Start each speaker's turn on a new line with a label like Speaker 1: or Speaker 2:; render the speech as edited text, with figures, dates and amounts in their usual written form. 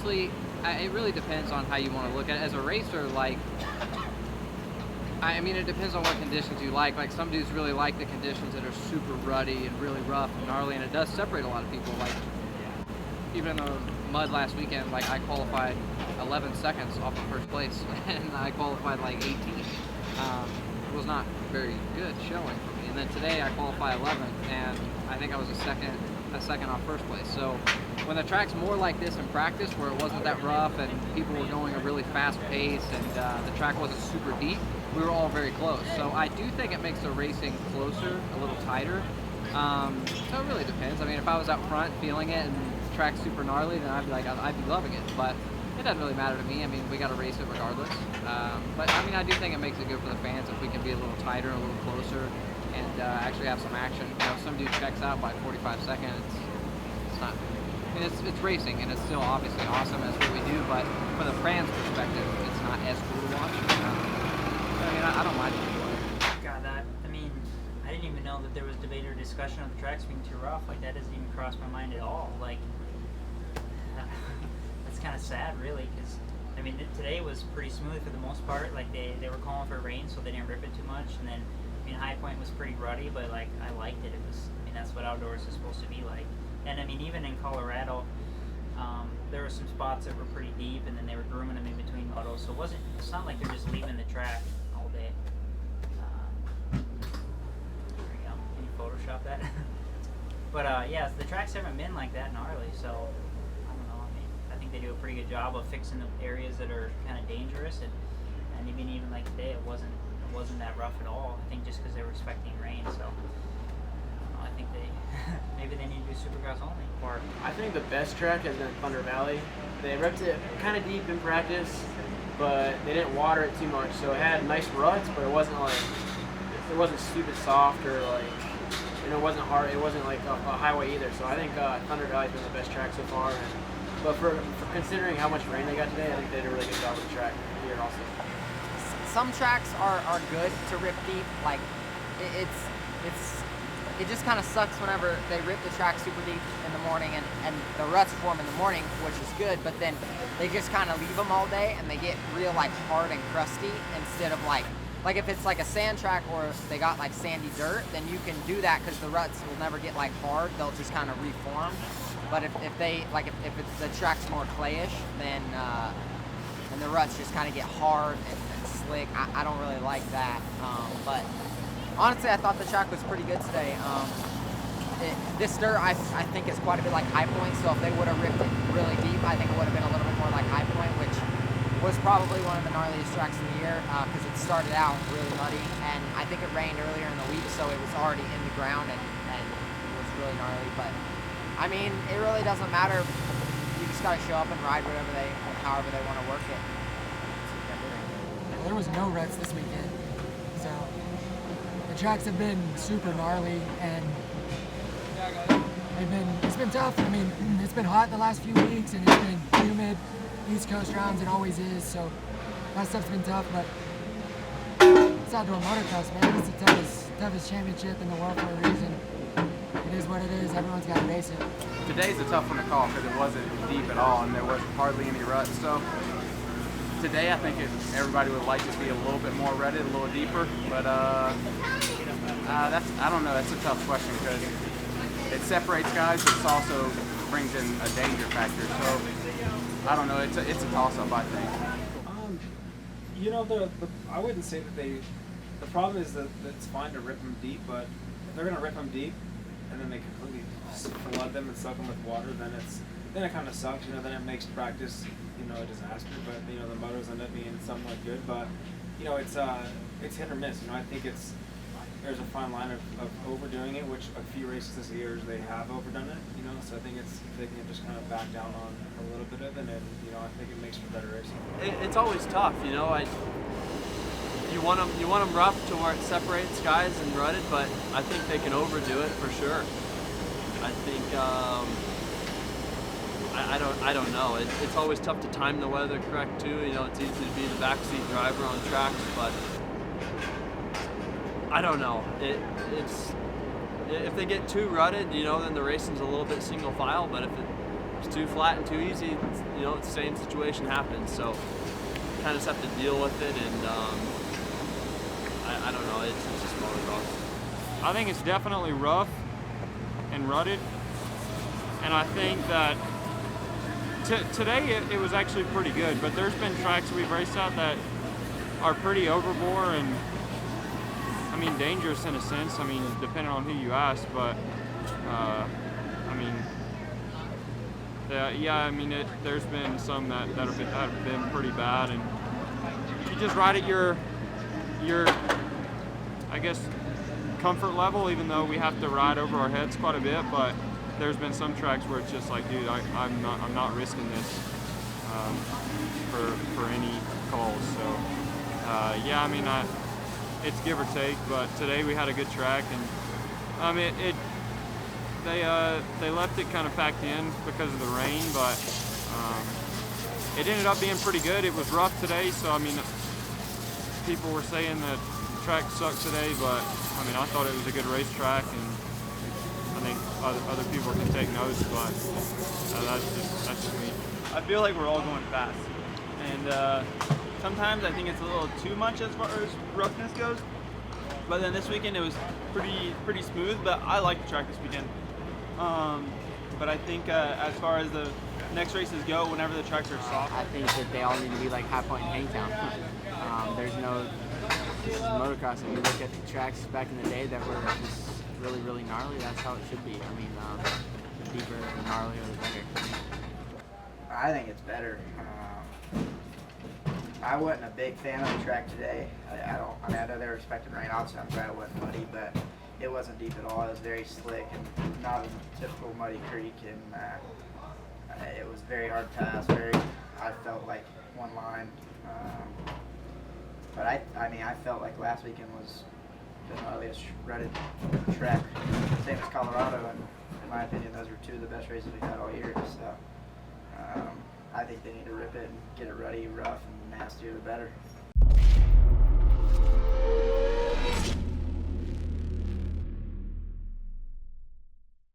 Speaker 1: honestly, it really depends on how you want to look at it. As a racer, like, I mean, it depends on what conditions you like. Like, some dudes really like the conditions that are super ruddy and really rough and gnarly, and it does separate a lot of people. Like, even in the mud last weekend, like, I qualified 11 seconds off of first place, and I qualified like 18. It was not very good showing for me. And then today I qualified 11th, and I think I was a second off first place. So when the track's more like this in practice, where it wasn't that rough and people were going a really fast pace and the track wasn't super deep, we were all very close. So I do think it makes the racing closer, a little tighter. So it really depends. I mean, if I was out front feeling it and the track's super gnarly, then I'd be loving it. But it doesn't really matter to me. I mean, we got to race it regardless. But I mean, I do think it makes it good for the fans if we can be a little tighter, a little closer, and actually have some action. You know, if some dude checks out by 45 seconds, it's not. I mean, it's racing, and it's still obviously awesome. That's what we do. But from the fans' perspective, it's not as cool to watch. I mean, I don't mind it.
Speaker 2: God, I mean, I didn't even know that there was debate or discussion of the tracks being too rough. Like, that doesn't even cross my mind at all. Like, that's kind of sad, really, because I mean, today was pretty smooth for the most part. Like, they were calling for rain, so they didn't rip it too much. And then, I mean, High Point was pretty ruddy, but like, I liked it. It was, I mean, that's what outdoors is supposed to be like. And I mean, even in Colorado, there were some spots that were pretty deep, and then they were grooming them in between puddles. So it's not like they're just leaving the track all day. There you go. Can you Photoshop that? But yeah, the tracks haven't been like that gnarly, so I don't know. I mean, I think they do a pretty good job of fixing the areas that are kind of dangerous, and even like today, it wasn't that rough at all. I think just because they were expecting rain, so I think maybe they need to do Supercross only.
Speaker 3: Or I think the best track has been Thunder Valley. They ripped it kind of deep in practice, but they didn't water it too much, so it had nice ruts, but it wasn't stupid soft or like, you know, it wasn't hard. It wasn't like a highway either. So I think Thunder Valley's been the best track so far. But for considering how much rain they got today, I think they did a really good job with the track here also.
Speaker 4: Some tracks are good to rip deep. Like, it just kind of sucks whenever they rip the track super deep in the morning and the ruts form in the morning, which is good, but then they just kind of leave them all day and they get real like hard and crusty instead of like if it's like a sand track or if they got like sandy dirt, then you can do that because the ruts will never get like hard. They'll just kind of reform. But if the track's more clayish, then the ruts just kind of get hard and slick. I don't really like that. But honestly, I thought the track was pretty good today. This dirt, I think, is quite a bit like High Point, so if they would have ripped it really deep, I think it would have been a little bit more like High Point, which was probably one of the gnarliest tracks of the year because it started out really muddy, and I think it rained earlier in the week, so it was already in the ground, and it was really gnarly. But, I mean, it really doesn't matter. You just got to show up and ride however they want to work it.
Speaker 5: Well, there was no ruts this weekend, so the tracks have been super gnarly, and it's been tough. I mean, it's been hot the last few weeks, and it's been humid. East Coast rounds, it always is, so that stuff's been tough, but it's outdoor motocross, man. It's the toughest championship in the world for a reason. It is what it is. Everyone's got to race it.
Speaker 6: Today's a tough one to call because it wasn't deep at all, and there wasn't hardly any ruts, so today I think everybody would like to be a little bit more rutted, a little deeper, but I don't know, that's a tough question because it separates guys, but it also brings in a danger factor, so I don't know. It's a toss-up, I think.
Speaker 7: You know, I wouldn't say that the problem is that it's fine to rip them deep, but if they're gonna rip them deep and then they completely flood them and soak them with water, then it kind of sucks. You know, then it makes practice, you know, a disaster. But you know, the motos end up being somewhat good. But you know, it's hit or miss. You know, I think there's a fine line of overdoing it, which a few races this year they have overdone it, you know, so I think they can just kind of back down on a little bit of it, and you know, I think it makes for better racing.
Speaker 8: It's always tough, you know. You want them rough to where it separates guys and rutted, but I think they can overdo it for sure. I think I don't know. It's always tough to time the weather correct too. You know, it's easy to be the backseat driver on tracks, but I don't know. If they get too rutted, you know, then the racing's a little bit single file. But if it too flat and too easy, you know, the same situation happens. So kind of just have to deal with it, and I don't know, it's just motocross.
Speaker 9: I think it's definitely rough and rutted, and I think that today it was actually pretty good, but there's been tracks we've raced at that are pretty overbore and, I mean, dangerous in a sense, I mean, depending on who you ask, but I mean, yeah, I mean, there's been some that have been pretty bad, and you just ride at your I guess, comfort level, even though we have to ride over our heads quite a bit, but there's been some tracks where it's just like, dude, I'm not risking this for any calls. So yeah, I mean, it's give or take, but today we had a good track, and they left it kind of packed in because of the rain, but it ended up being pretty good. It was rough today, so I mean, people were saying that the track sucked today, but I mean, I thought it was a good racetrack, and I think other people can take notes, but that's just me.
Speaker 10: I feel like we're all going fast, and sometimes I think it's a little too much as far as roughness goes. But then this weekend it was pretty smooth. But I like the track this weekend. But I think as far as the next races go, whenever the tracks are soft,
Speaker 4: I think that they all need to be like High Point and Hangtown. This is motocross, and you look at the tracks back in the day that were just really gnarly. That's how it should be. I mean, the deeper and gnarlier, the better.
Speaker 11: I think it's better. I wasn't a big fan of the track today. I know they were expecting rain. Obviously, I'm glad it wasn't muddy, but it wasn't deep at all. It was very slick and not a typical muddy creek, and it was very hard to pass. I felt like one line. But I mean, I felt like last weekend was the gnarliest rutted track, same as Colorado, and in my opinion, those were two of the best races we've had all year. So I think they need to rip it and get it ruddy, rough, and nastier the better.